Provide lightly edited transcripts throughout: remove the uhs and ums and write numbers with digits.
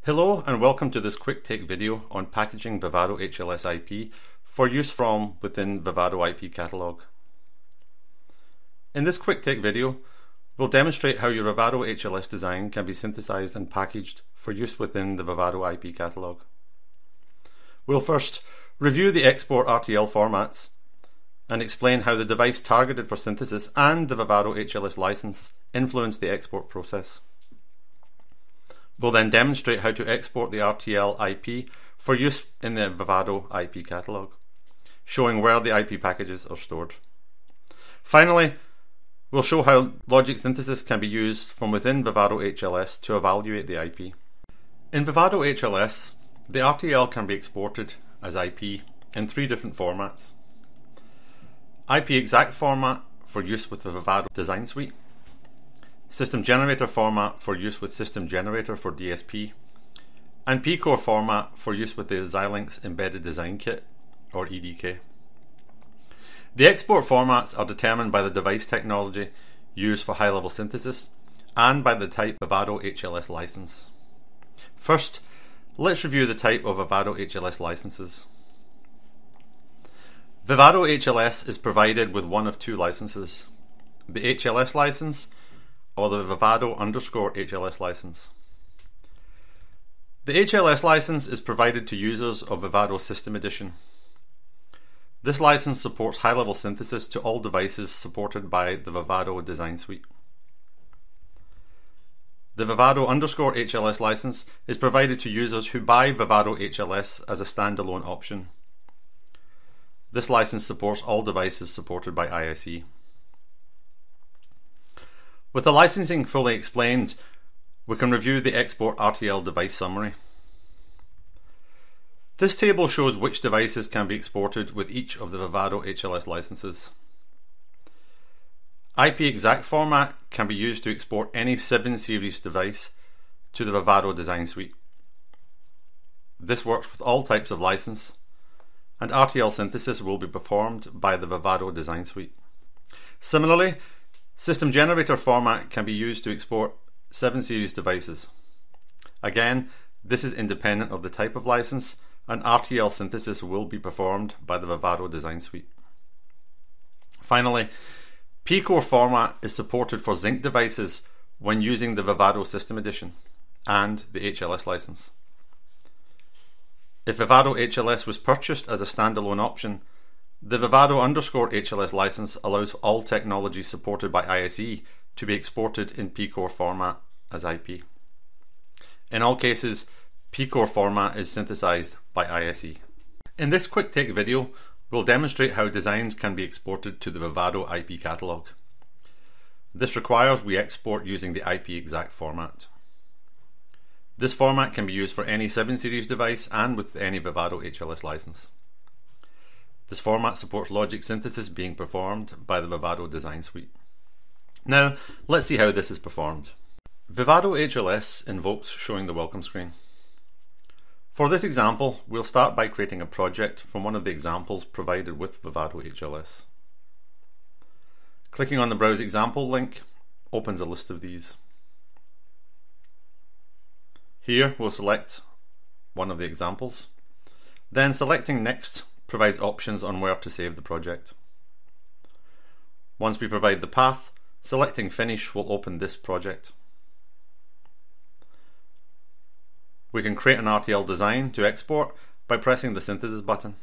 Hello and welcome to this quick take video on packaging Vivado HLS IP for use from within Vivado IP Catalog. In this quick take video, we'll demonstrate how your Vivado HLS design can be synthesized and packaged for use within the Vivado IP Catalog. We'll first review the export RTL formats and explain how the device targeted for synthesis and the Vivado HLS license influence the export process. We'll then demonstrate how to export the RTL IP for use in the Vivado IP Catalog, showing where the IP packages are stored. Finally, we'll show how logic synthesis can be used from within Vivado HLS to evaluate the IP. In Vivado HLS, the RTL can be exported as IP in three different formats. IP exact format for use with the Vivado design suite, system generator format for use with system generator for DSP, and P-Core format for use with the Xilinx embedded design kit or EDK. The export formats are determined by the device technology used for high-level synthesis and by the type Vivado HLS license. First, let's review the type of Vivado HLS licenses. Vivado HLS is provided with one of two licenses: the HLS license or the Vivado _HLS license. The HLS license is provided to users of Vivado System Edition. This license supports high-level synthesis to all devices supported by the Vivado design suite. The Vivado _HLS license is provided to users who buy Vivado HLS as a standalone option. This license supports all devices supported by ISE. With the licensing fully explained, we can review the export RTL device summary. This table shows which devices can be exported with each of the Vivado HLS licenses. IP exact format can be used to export any 7 series device to the Vivado design suite. This works with all types of license, and RTL synthesis will be performed by the Vivado design suite. Similarly, system generator format can be used to export 7 series devices. Again, this is independent of the type of license, and RTL synthesis will be performed by the Vivado design suite. Finally, P-Core format is supported for Zinc devices when using the Vivado System Edition and the HLS license. If Vivado HLS was purchased as a standalone option, the Vivado _HLS license allows all technologies supported by ISE to be exported in P-Core format as IP. In all cases, P-Core format is synthesized by ISE. In this quick take video, we'll demonstrate how designs can be exported to the Vivado IP Catalog. This requires we export using the IP exact format. This format can be used for any 7 series device and with any Vivado HLS license. This format supports logic synthesis being performed by the Vivado design suite. Now, let's see how this is performed. Vivado HLS invokes showing the welcome screen. For this example, we'll start by creating a project from one of the examples provided with Vivado HLS. Clicking on the Browse Example link opens a list of these. Here we'll select one of the examples. Then selecting Next provides options on where to save the project. Once we provide the path, selecting Finish will open this project. We can create an RTL design to export by pressing the Synthesis button.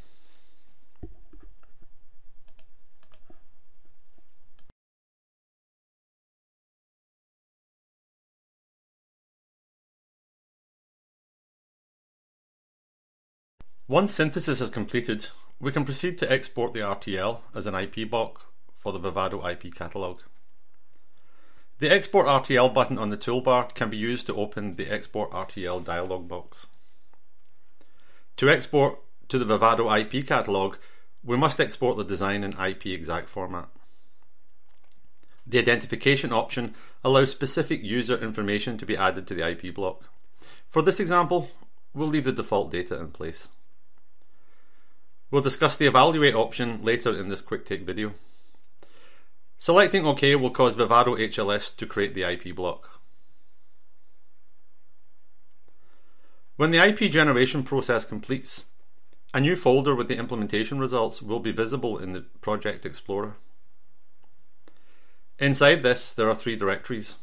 Once synthesis is completed, we can proceed to export the RTL as an IP block for the Vivado IP Catalog. The Export RTL button on the toolbar can be used to open the Export RTL dialog box. To export to the Vivado IP Catalog, we must export the design in IP exact format. The identification option allows specific user information to be added to the IP block. For this example, we'll leave the default data in place. We'll discuss the Evaluate option later in this quick take video. Selecting OK will cause Vivado HLS to create the IP block. When the IP generation process completes, a new folder with the implementation results will be visible in the Project Explorer. Inside this, there are 3 directories.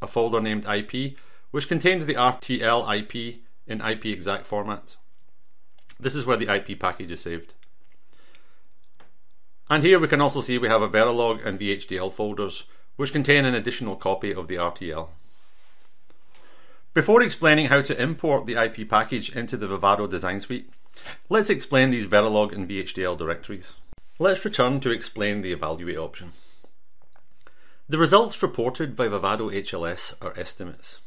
A folder named IP, which contains the RTL IP in IP exact format. This is where the IP package is saved. And here we can also see we have a Verilog and VHDL folders, which contain an additional copy of the RTL. Before explaining how to import the IP package into the Vivado design suite, let's explain these Verilog and VHDL directories. Let's return to explain the evaluate option. The results reported by Vivado HLS are estimates.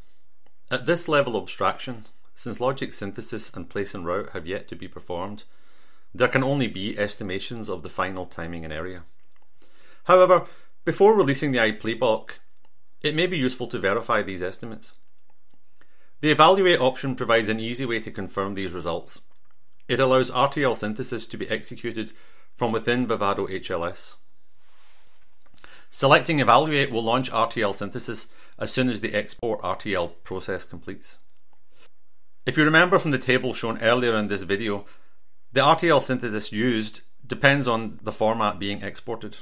At this level of abstraction, since logic synthesis and place and route have yet to be performed, there can only be estimations of the final timing and area. However, before releasing the IP block, it may be useful to verify these estimates. The evaluate option provides an easy way to confirm these results. It allows RTL synthesis to be executed from within Vivado HLS. Selecting evaluate will launch RTL synthesis as soon as the export RTL process completes. If you remember from the table shown earlier in this video, the RTL synthesis used depends on the format being exported.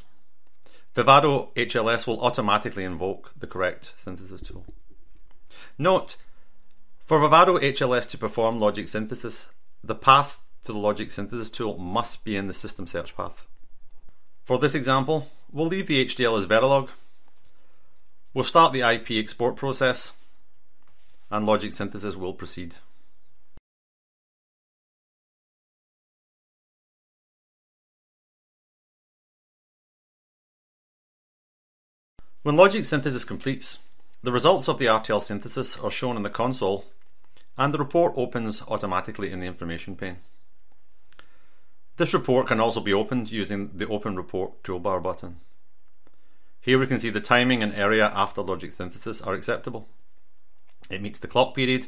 Vivado HLS will automatically invoke the correct synthesis tool. Note, for Vivado HLS to perform logic synthesis, the path to the logic synthesis tool must be in the system search path. For this example, we'll leave the HDL as Verilog. We'll start the IP export process, and logic synthesis will proceed. When logic synthesis completes, the results of the RTL synthesis are shown in the console, and the report opens automatically in the information pane. This report can also be opened using the Open Report toolbar button. Here we can see the timing and area after logic synthesis are acceptable. It meets the clock period,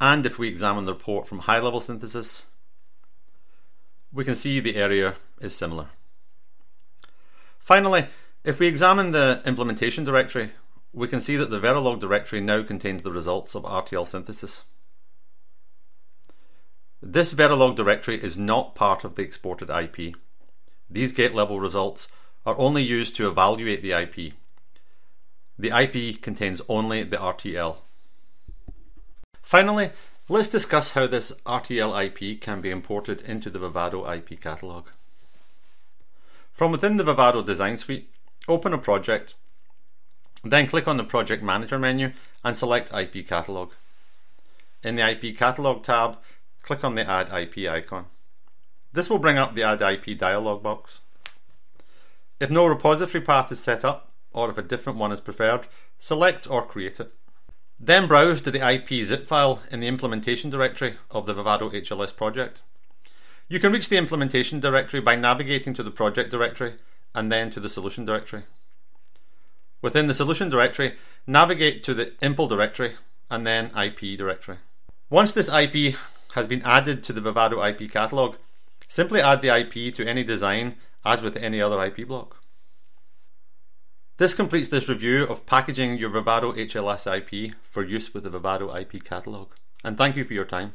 and if we examine the report from high-level synthesis, we can see the area is similar. Finally, if we examine the implementation directory, we can see that the Verilog directory now contains the results of RTL synthesis. This Verilog directory is not part of the exported IP. These gate level results are only used to evaluate the IP. The IP contains only the RTL. Finally, let's discuss how this RTL IP can be imported into the Vivado IP Catalog. From within the Vivado design suite, open a project, then click on the Project Manager menu and select IP Catalog. In the IP Catalog tab, click on the Add IP icon. This will bring up the Add IP dialog box. If no repository path is set up, or if a different one is preferred, select or create it. Then browse to the IP zip file in the implementation directory of the Vivado HLS project. You can reach the implementation directory by navigating to the project directory and then to the solution directory. Within the solution directory, navigate to the impl directory and then IP directory. Once this IP has been added to the Vivado IP Catalog, simply add the IP to any design as with any other IP block. This completes this review of packaging your Vivado HLS IP for use with the Vivado IP Catalog, and thank you for your time.